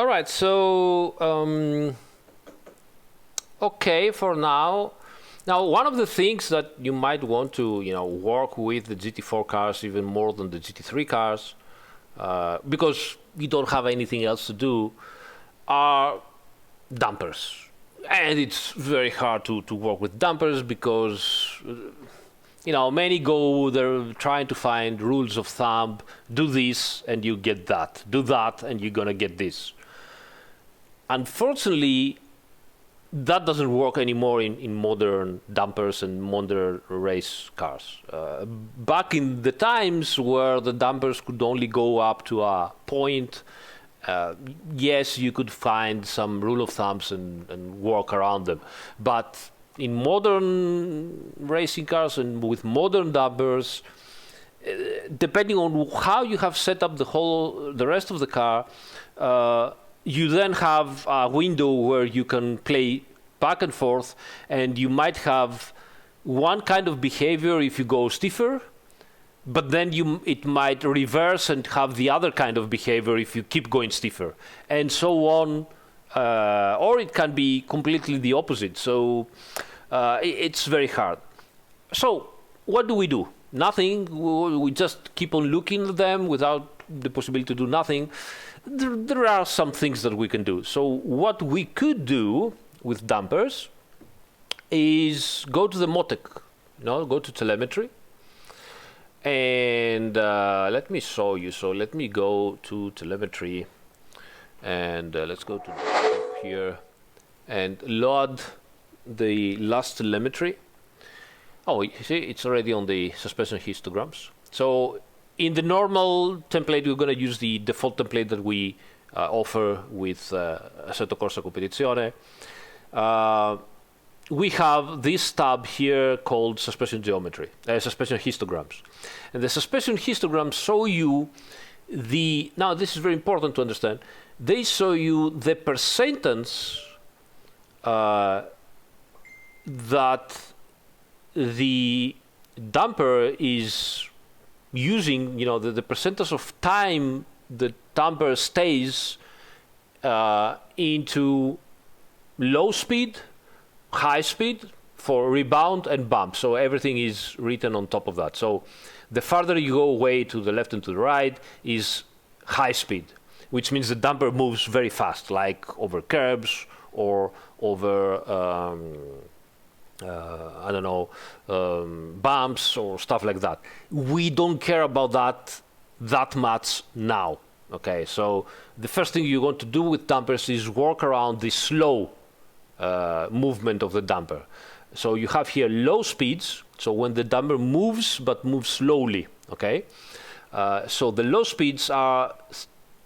All right, so okay for now. Now, one of the things that you might want to, work with the GT4 cars even more than the GT3 cars, because you don't have anything else to do, are dampers. And it's very hard to work with dampers because, many go there trying to find rules of thumb. Do this and you get that. Do that and you're going to get this. Unfortunately, that doesn't work anymore in modern dampers and modern race cars. Back in the times where the dampers could only go up to a point, yes, you could find some rule of thumbs and work around them. But in modern racing cars and with modern dampers, depending on how you have set up the rest of the car, you then have a window where you can play back and forth, and you might have one kind of behavior if you go stiffer, but then it might reverse and have the other kind of behavior if you keep going stiffer, and so on. Or it can be completely the opposite. So it's very hard. So what do? Nothing. We just keep on looking at them without the possibility to do nothing. There are some things that we can do. So what we could do with dampers is go to the Motec, go to telemetry, and let me show you. So let me go to telemetry, and let's go to here and load the last telemetry. Oh, you see, it's already on the suspension histograms. So in the normal template, we're going to use the default template that we offer with Assetto Corsa Competizione. We have this tab here called suspension geometry, suspension histograms. And the suspension histograms show you now this is very important to understand, they show you the percentage that the damper is using, the percentage of time the damper stays into low speed, high speed for rebound and bump. So everything is written on top of that. So the farther you go away to the left and to the right is high speed, which means the damper moves very fast, like over curbs or over bumps or stuff like that. We don't care about that much now. Okay, so the first thing you want to do with dampers is work around the slow movement of the damper. So you have here low speeds, so when the damper moves, but moves slowly, okay? So the low speeds are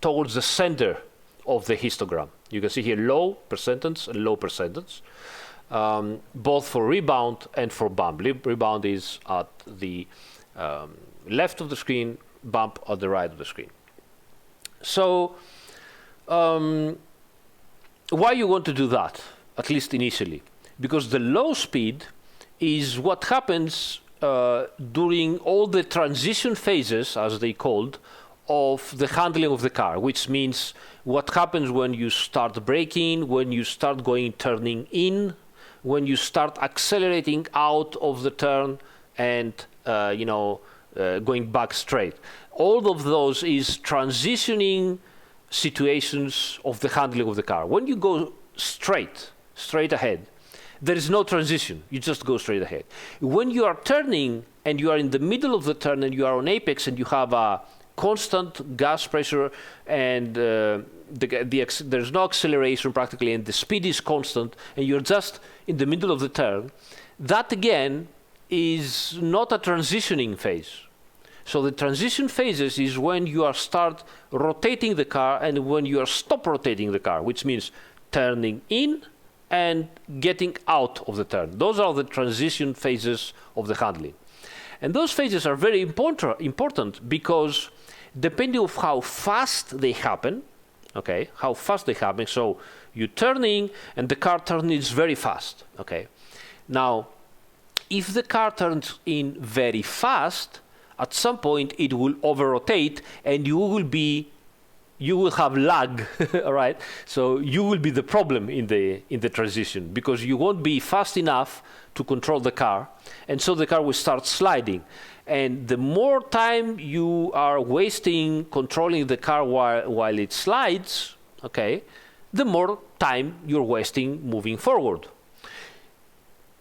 towards the center of the histogram. You can see here low percentage and low percentage, both for rebound and for bump. Rebound is at the left of the screen, bump at the right of the screen. So why you want to do that, at least initially? Because the low speed is what happens during all the transition phases, as they called, of the handling of the car, which means what happens when you start braking, when you start turning in, when you start accelerating out of the turn and going back straight. All of those is transitioning situations of the handling of the car. When you go straight ahead, there is no transition. You just go straight ahead. When you are turning and you are in the middle of the turn and you are on apex and you have a constant gas pressure and there's no acceleration practically and the speed is constant and you're just in the middle of the turn, that again is not a transitioning phase. So the transition phases is when you are start rotating the car and when you are stop rotating the car, which means turning in and getting out of the turn. Those are the transition phases of the handling. And those phases are very important because depending on how fast they happen, okay, so you turning and the car turns very fast, okay. Now, if the car turns in very fast, at some point it will over-rotate and you will be you will have lag, all right? So you will be the problem in the transition, because you won't be fast enough to control the car, and so the car will start sliding. And the more time you are wasting controlling the car while it slides, okay, the more time you're wasting moving forward.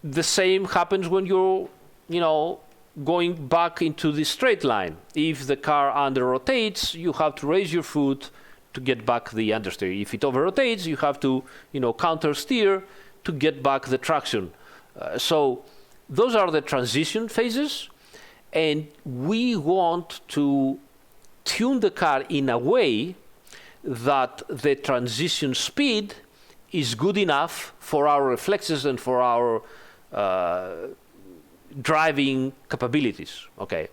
The same happens when you're, going back into the straight line. If the car under rotates, you have to raise your foot to get back the understeer. If it over rotates, you have to, counter steer to get back the traction. So those are the transition phases, and we want to tune the car in a way that the transition speed is good enough for our reflexes and for our driving capabilities. Okay,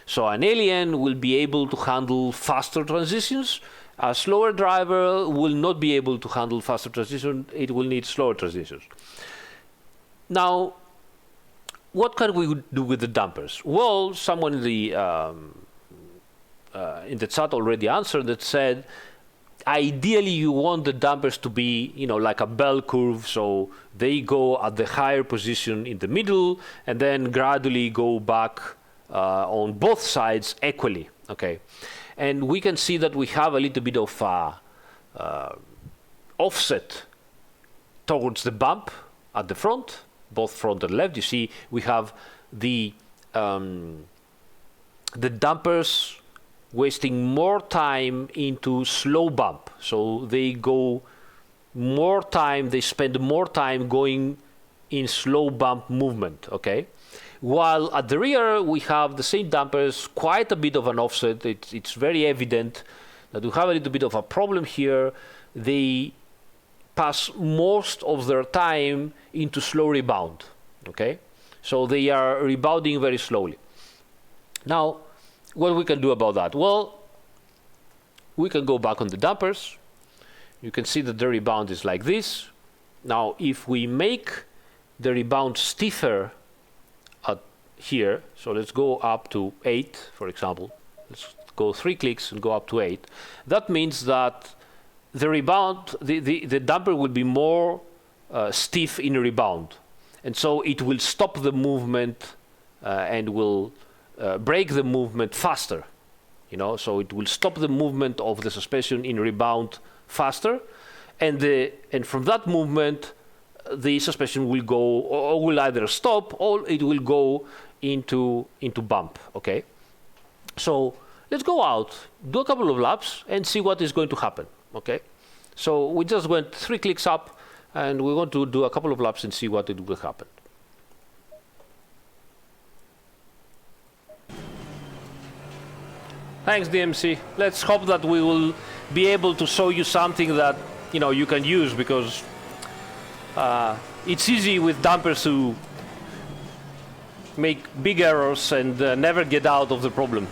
so an alien will be able to handle faster transitions. A slower driver will not be able to handle faster transitions. It will need slower transitions. Now, what can we do with the dampers? Well, someone in the chat already answered that, said ideally you want the dampers to be, like a bell curve, so they go at the higher position in the middle and then gradually go back on both sides equally. Okay, and we can see that we have a little bit of offset towards the bump at the front, both front and left. You see we have the dampers wasting more time into slow bump, so they spend more time going in slow bump movement. Okay, while at the rear we have the same dampers, quite a bit of an offset. It's very evident that we have a little bit of a problem here. They pass most of their time into slow rebound. Okay, so they are rebounding very slowly. Now, what we can do about that? Well, we can go back on the dampers. You can see that the rebound is like this. Now, if we make the rebound stiffer here, so let's go up to 8, for example. Let's go 3 clicks and go up to 8. That means that the rebound, the damper will be more stiff in rebound. And so it will stop the movement and will break the movement faster, so it will stop the movement of the suspension in rebound faster, and from that movement the suspension will go, or will either stop or it will go into bump. Okay, so let's go out, do a couple of laps and see what is going to happen. Okay, so we just went 3 clicks up and we want to do a couple of laps and see what it will happen. Thanks, DMC. Let's hope that we will be able to show you something that you can use, because it's easy with dampers to make big errors and never get out of the problem.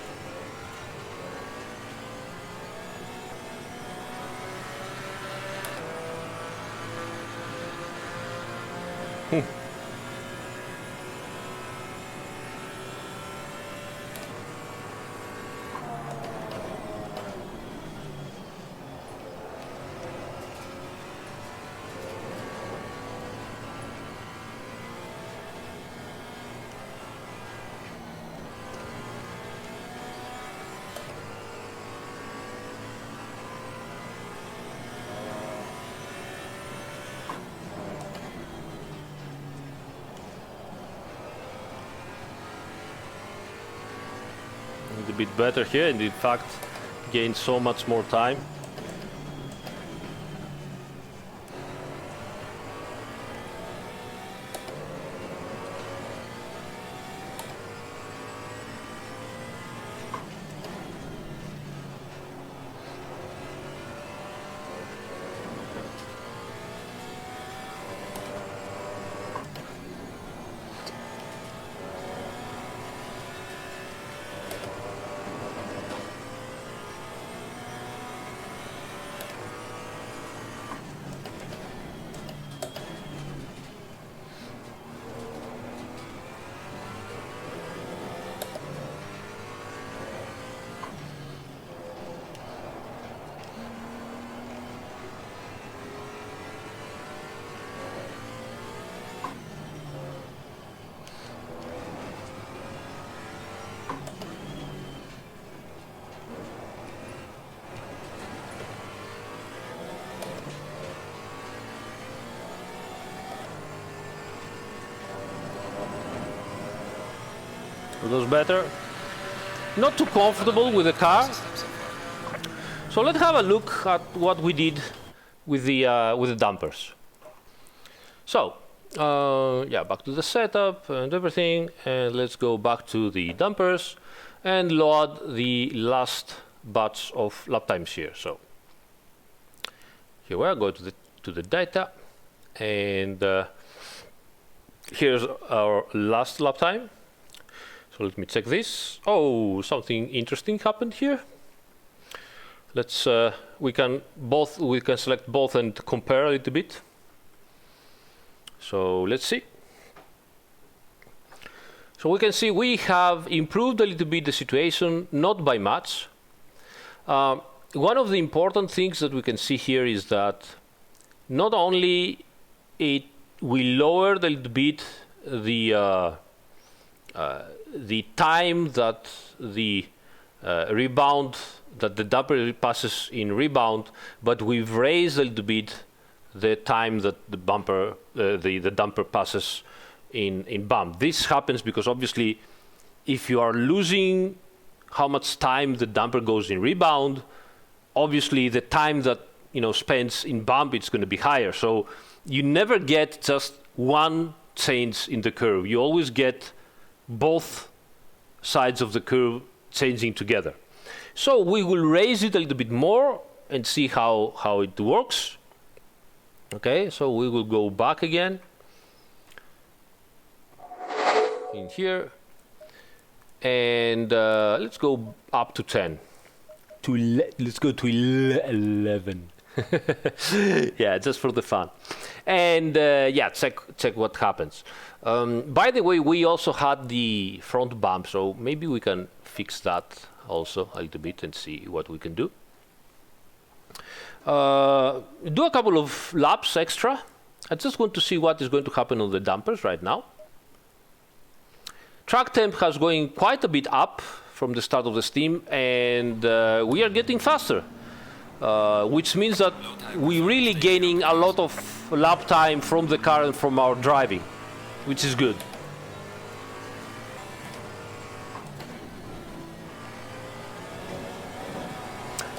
A bit better here, and in fact gain so much more time. Those better. Not too comfortable with the car. So let's have a look at what we did with the dampers. So yeah, back to the setup and everything, and let's go back to the dampers and load the last batch of lap times here. So here we are. Go to the data, and here's our last lap time. So let me check this. Oh, something interesting happened here. Let's we can select both and compare a little bit. So let's see. So we can see we have improved a little bit the situation, not by much. One of the important things that we can see here is that not only we lowered a little bit the time that the rebound, that the damper passes in rebound, but we've raised a little bit the time that the bumper, the damper passes in bump. This happens because obviously if you are losing how much time the damper goes in rebound, obviously the time that spends in bump, it's going to be higher. So you never get just one change in the curve. You always get both sides of the curve changing together. So we will raise it a little bit more and see how it works. Okay, so we will go back again in here, and let's go up to 10. Let's go to 11. Yeah, just for the fun. And yeah, check what happens. By the way, we also had the front bump, so maybe we can fix that also a little bit and see what we can do. Do a couple of laps extra. I just want to see what is going to happen on the dampers right now. Track temp has going quite a bit up from the start of the steam, and we are getting faster, which means that we're really gaining a lot of lap time from the car and from our driving, which is good.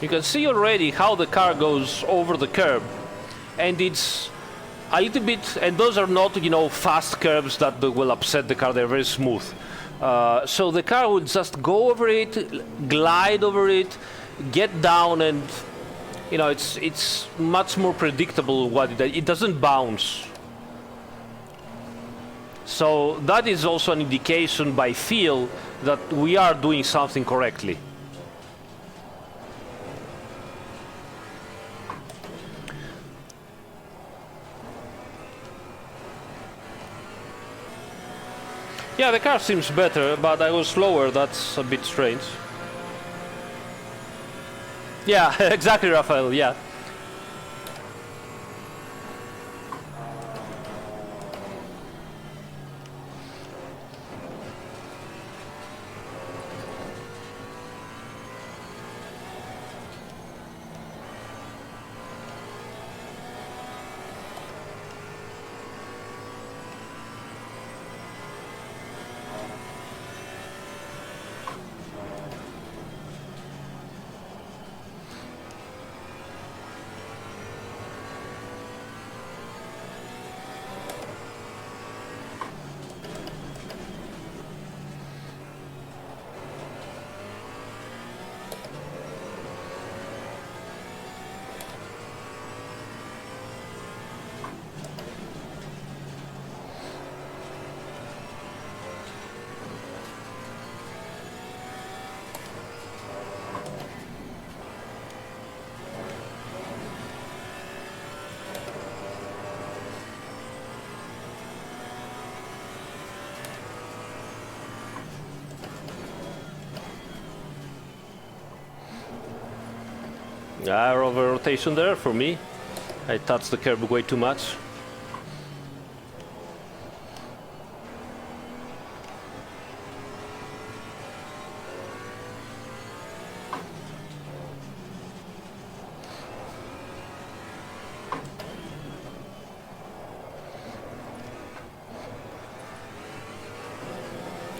You can see already how the car goes over the curb, and it's a little bit, and those are not, fast curves that will upset the car. They're very smooth. So the car will just go over it, glide over it, get down, and it's much more predictable what it doesn't bounce. So that is also an indication by feel that we are doing something correctly. Yeah, the car seems better, but I was slower. That's a bit strange. Yeah, exactly, Rafael, yeah. Over rotation there for me. I touched the curb way too much.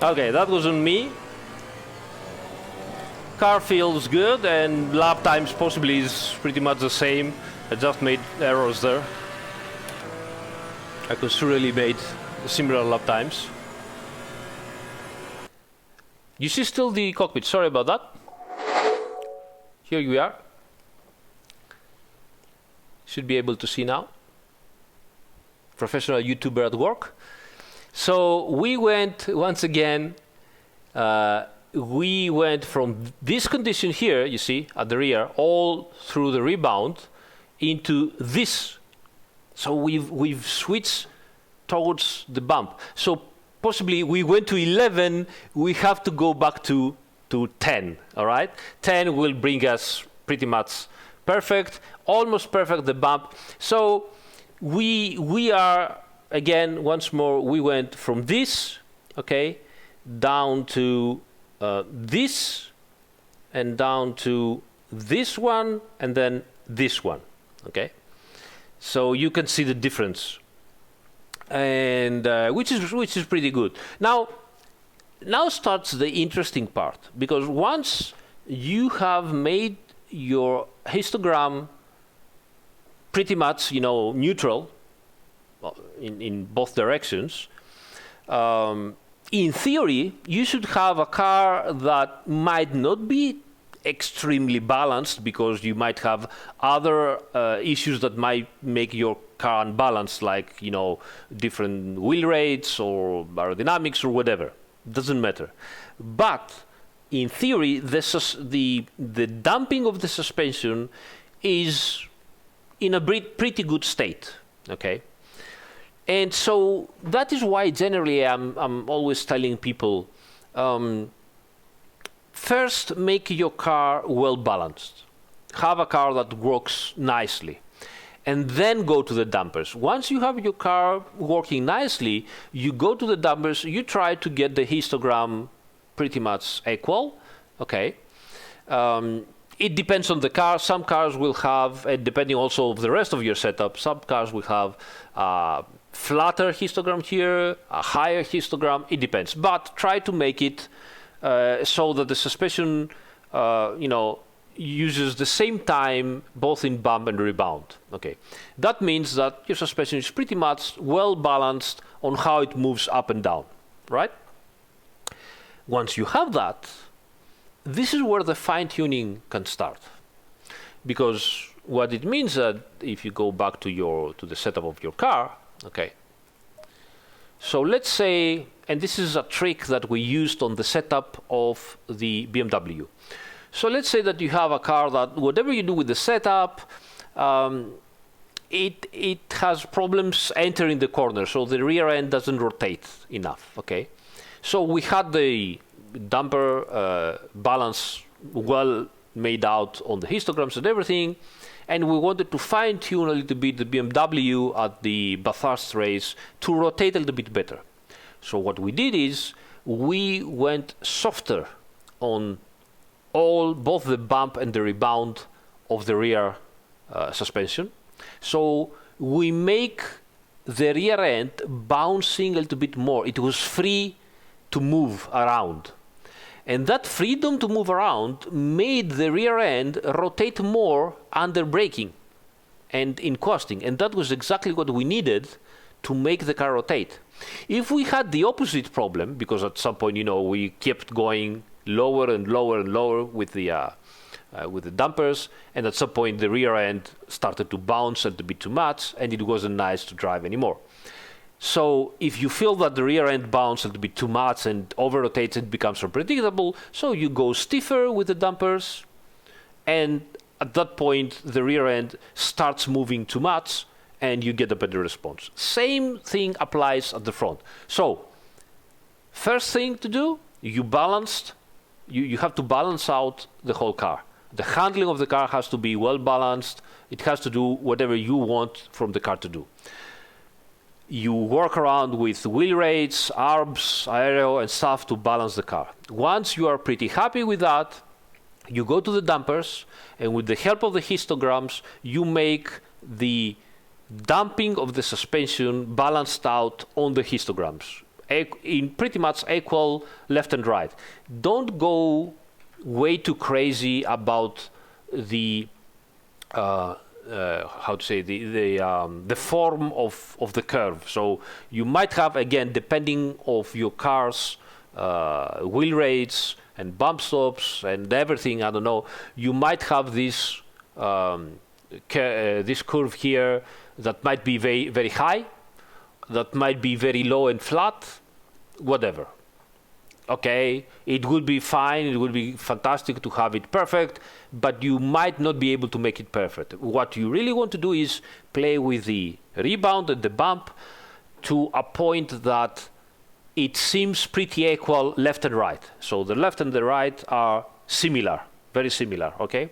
Okay, that was on me. Car feels good, and lap times possibly is pretty much the same. I just made errors there. I could surely made similar lap times. You see still the cockpit, sorry about that. Here we are. Should be able to see now. Professional YouTuber at work. So we went, once again, we went from this condition here, you see, at the rear, all through the rebound, into this. So we've switched towards the bump. So possibly we went to 11, we have to go back to 10, all right? 10 will bring us pretty much perfect, almost perfect, the bump. So we are, again, once more, we went from this, okay, down to this, and down to this one, and then this one, okay? So you can see the difference, and which is pretty good. Now starts the interesting part, because once you have made your histogram pretty much, you know, neutral in both directions, in theory, you should have a car that might not be extremely balanced, because you might have other issues that might make your car unbalanced, like, you know, different wheel rates or aerodynamics or whatever. Doesn't matter. But in theory, the damping of the suspension is in a pretty good state, okay? And so that is why generally I'm always telling people, first make your car well balanced. Have a car that works nicely, and then go to the dampers. Once you have your car working nicely, you go to the dampers, you try to get the histogram pretty much equal, okay? It depends on the car. Some cars will have, and depending also of the rest of your setup, some cars will have flatter histogram here, a higher histogram, it depends. But try to make it so that the suspension, you know, uses the same time both in bump and rebound. Okay, that means that your suspension is pretty much well balanced on how it moves up and down, right? Once you have that, this is where the fine-tuning can start, because what it means that if you go back to the setup of your car, okay. So let's say, and this is a trick that we used on the setup of the BMW. So let's say that you have a car that whatever you do with the setup, it has problems entering the corner, so the rear end doesn't rotate enough, okay? So we had the damper balance well made out on the histograms and everything, and we wanted to fine-tune a little bit the BMW at the Bathurst race to rotate a little bit better. So what we did is we went softer on both the bump and the rebound of the rear suspension. So we make the rear end bouncing a little bit more. It was free to move around. And that freedom to move around made the rear end rotate more under braking and in coasting. And that was exactly what we needed to make the car rotate. If we had the opposite problem, because at some point, you know, we kept going lower and lower and lower with the dampers, and at some point the rear end started to bounce a little bit too much, and it wasn't nice to drive anymore. So if you feel that the rear end bounces a little bit too much and over-rotates, it becomes unpredictable, so you go stiffer with the dampers, and at that point the rear end starts moving too much, and you get a better response. Same thing applies at the front. So first thing to do, you have to balance out the whole car. The handling of the car has to be well balanced. It has to do whatever you want from the car to do. You work around with wheel rates, arbs, aero, and stuff to balance the car. Once you are pretty happy with that, you go to the dampers, and with the help of the histograms, you make the damping of the suspension balanced out on the histograms. in pretty much equal left and right. Don't go way too crazy about the how to say the form of the curve. So you might have, again, depending of your car's wheel rates and bump stops and everything, I don't know, you might have this this curve here that might be very, very high, that might be very low and flat, whatever. Okay, it would be fine, it would be fantastic to have it perfect, but you might not be able to make it perfect. What you really want to do is play with the rebound and the bump to a point that it seems pretty equal left and right. So the left and the right are similar, very similar, okay?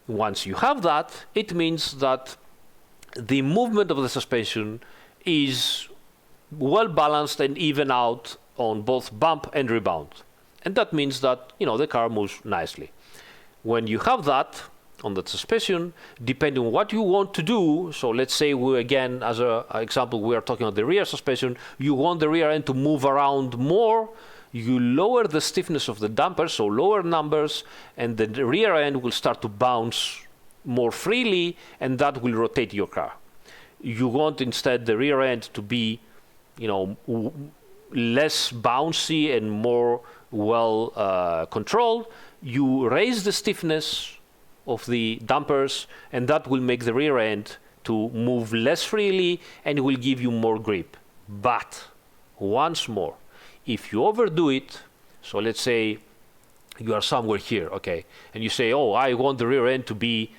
Once you have that, it means that the movement of the suspension is well balanced and even out on both bump and rebound. And that means that, you know, the car moves nicely. When you have that on the suspension, depending on what you want to do, so let's say we, again, as an example, we are talking about the rear suspension, you want the rear end to move around more, you lower the stiffness of the dampers, so lower numbers, and the rear end will start to bounce more freely, and that will rotate your car. You want instead the rear end to be, you know, less bouncy and more well controlled. You raise the stiffness of the dampers, and that will make the rear end to move less freely and will give you more grip. But once more, if you overdo it, so let's say you are somewhere here, okay, and you say, oh, I want the rear end to be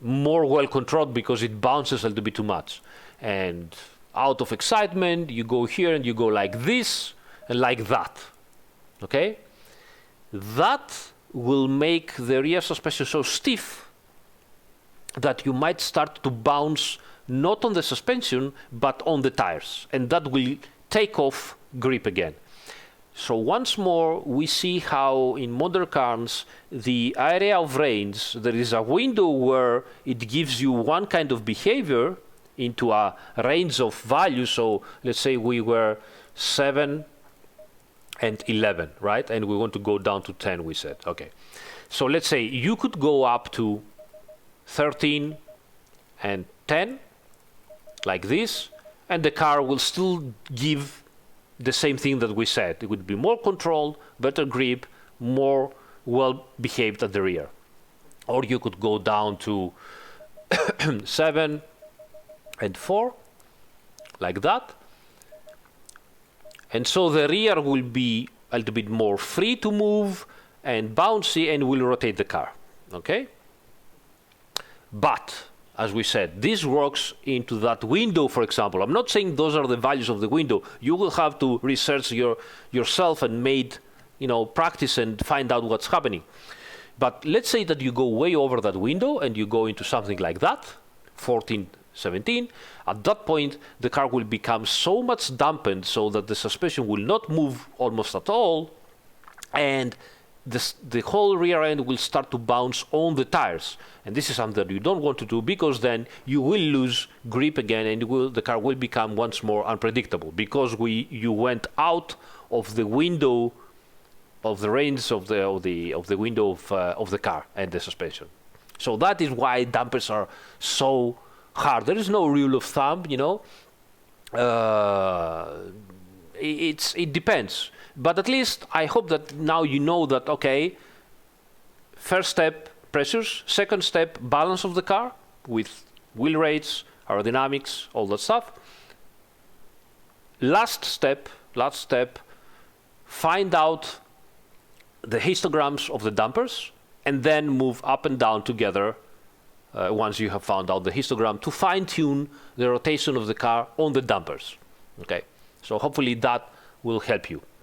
more well controlled because it bounces a little bit too much, and out of excitement you go here and you go like this and like that, okay, that will make the rear suspension so stiff that you might start to bounce not on the suspension but on the tires, and that will take off grip again. So once more, we see how in modern cars, the area of range, there is a window where it gives you one kind of behavior into a range of values. So let's say we were 7 and 11, right? And we want to go down to 10, we said. Okay. So let's say you could go up to 13 and 10, like this, and the car will still give the same thing that we said. It would be more controlled, better grip, more well behaved at the rear. Or you could go down to 7 and 4, like that. And so the rear will be a little bit more free to move and bouncy and will rotate the car, okay? But as we said, this works into that window, for example. I'm not saying those are the values of the window. You will have to research yourself and practice and find out what's happening. But let's say that you go way over that window and you go into something like that, 14, 17. At that point, the car will become so much dampened so that the suspension will not move almost at all, and the whole rear end will start to bounce on the tires. And this is something that you don't want to do, because then you will lose grip again, and the car will become once more unpredictable, because you went out of the window of the range of the window of the car and the suspension. So that is why dampers are so hard. There is no rule of thumb, it depends. But at least I hope that now you know that, okay, first step, pressures. Second step, balance of the car with wheel rates, aerodynamics, all that stuff. Last step, find out the histograms of the dampers, and then move up and down together once you have found out the histogram, to fine-tune the rotation of the car on the dampers. Okay, so hopefully that will help you.